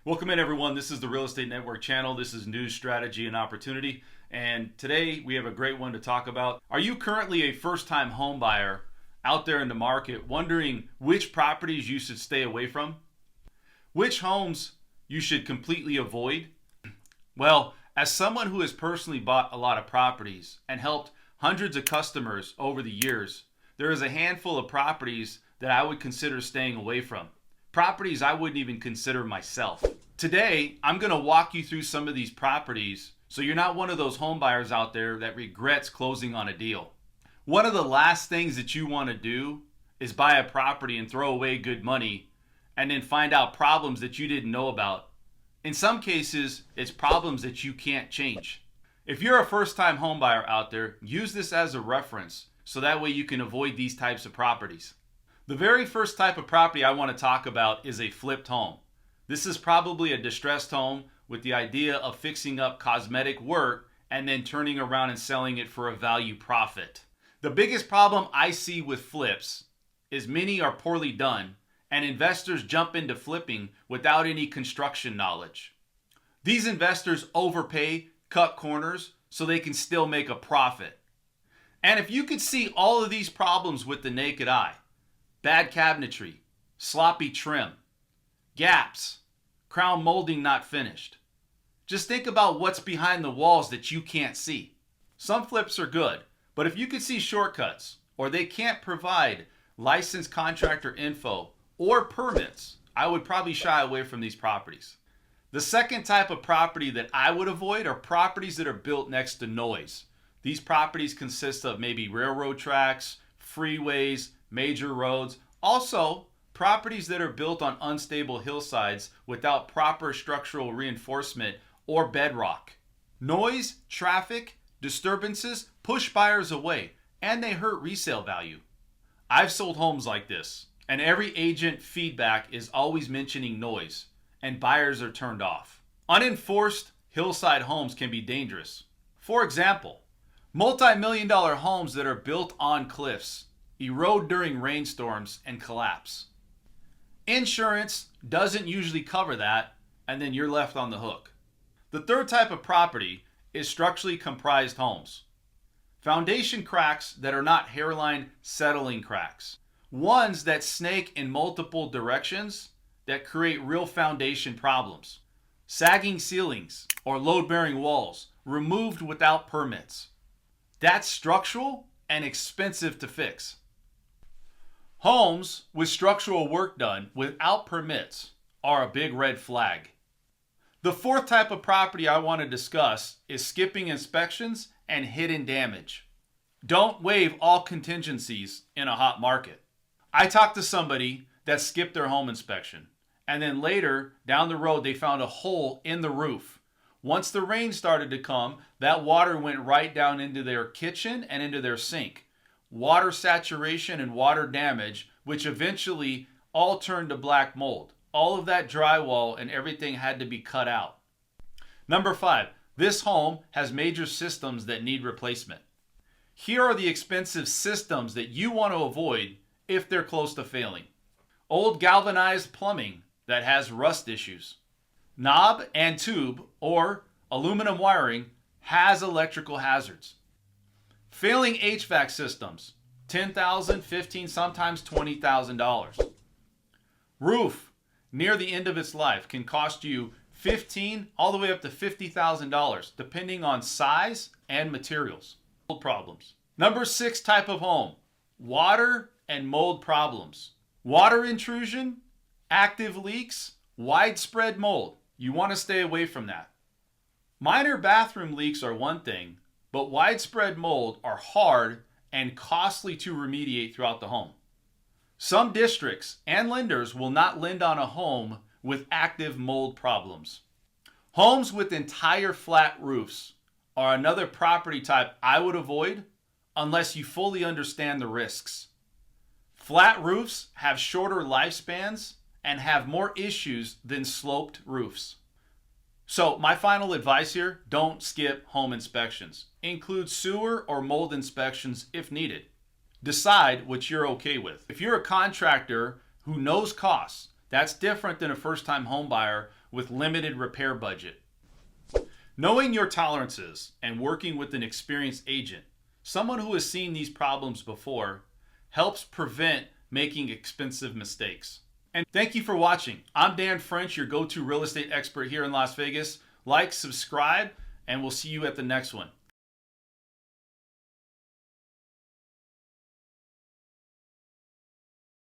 Welcome in, everyone. This is the Real Estate Network channel. This is News, Strategy, and Opportunity. And today we have a great one to talk about. Are you currently a first-time home buyer out there in the market wondering which properties you should stay away from? Which homes you should completely avoid? Well, as someone who has personally bought a lot of properties and helped hundreds of customers over the years, there is a handful of properties that I would consider staying away from. Properties I wouldn't even consider myself. Today, I'm going to walk you through some of these properties so you're not one of those home buyers out there that regrets closing on a deal. One of the last things that you want to do is buy a property and throw away good money and then find out problems that you didn't know about. In some cases, it's problems that you can't change. If you're a first-time home buyer out there, use this as a reference so that way you can avoid these types of properties. The very first type of property I want to talk about is a flipped home. This is probably a distressed home with the idea of fixing up cosmetic work and then turning around and selling it for a value profit. The biggest problem I see with flips is many are poorly done and investors jump into flipping without any construction knowledge. These investors overpay, cut corners so they can still make a profit. And if you could see all of these problems with the naked eye, bad cabinetry, sloppy trim, gaps, crown molding not finished. Just think about what's behind the walls that you can't see. Some flips are good, but if you could see shortcuts or they can't provide licensed contractor info or permits, I would probably shy away from these properties. The second type of property that I would avoid are properties that are built next to noise. These properties consist of maybe railroad tracks, freeways, major roads. Also, properties that are built on unstable hillsides without proper structural reinforcement or bedrock. Noise, traffic, disturbances push buyers away and they hurt resale value. I've sold homes like this, and every agent feedback is always mentioning noise, and buyers are turned off. Unenforced hillside homes can be dangerous. For example, multi-million-dollar homes that are built on cliffs erode during rainstorms and collapse. Insurance doesn't usually cover that, and then you're left on the hook. The third type of property is structurally comprised homes. Foundation cracks that are not hairline settling cracks. Ones that snake in multiple directions that create real foundation problems. Sagging ceilings or load-bearing walls removed without permits. That's structural and expensive to fix. Homes with structural work done without permits are a big red flag. The fourth type of property I want to discuss is skipping inspections and hidden damage. Don't waive all contingencies in a hot market. I talked to somebody that skipped their home inspection, and then later down the road they found a hole in the roof. Once the rain started to come, that water went right down into their kitchen and into their sink. Water saturation and water damage, which eventually all turned to black mold. All of that drywall and everything had to be cut out. Number 5, this home has major systems that need replacement. Here are the expensive systems that you want to avoid if they're close to failing. Old galvanized plumbing that has rust issues. Knob and tube or aluminum wiring has electrical hazards. Failing HVAC systems, $10,000, $15,000, sometimes $20,000. Roof, near the end of its life, can cost you $15,000 all the way up to $50,000, depending on size and materials. Mold problems. Number 6 type of home, water and mold problems. Water intrusion, active leaks, widespread mold. You want to stay away from that. Minor bathroom leaks are one thing, but widespread mold are hard and costly to remediate throughout the home. Some districts and lenders will not lend on a home with active mold problems. Homes with entire flat roofs are another property type I would avoid unless you fully understand the risks. Flat roofs have shorter lifespans and have more issues than sloped roofs. So my final advice here, don't skip home inspections. Include sewer or mold inspections if needed. Decide what you're okay with. If you're a contractor who knows costs, that's different than a first-time home buyer with limited repair budget. Knowing your tolerances and working with an experienced agent, someone who has seen these problems before, helps prevent making expensive mistakes. And thank you for watching. I'm Dan French, your go-to real estate expert here in Las Vegas. Like, subscribe, and we'll see you at the next one.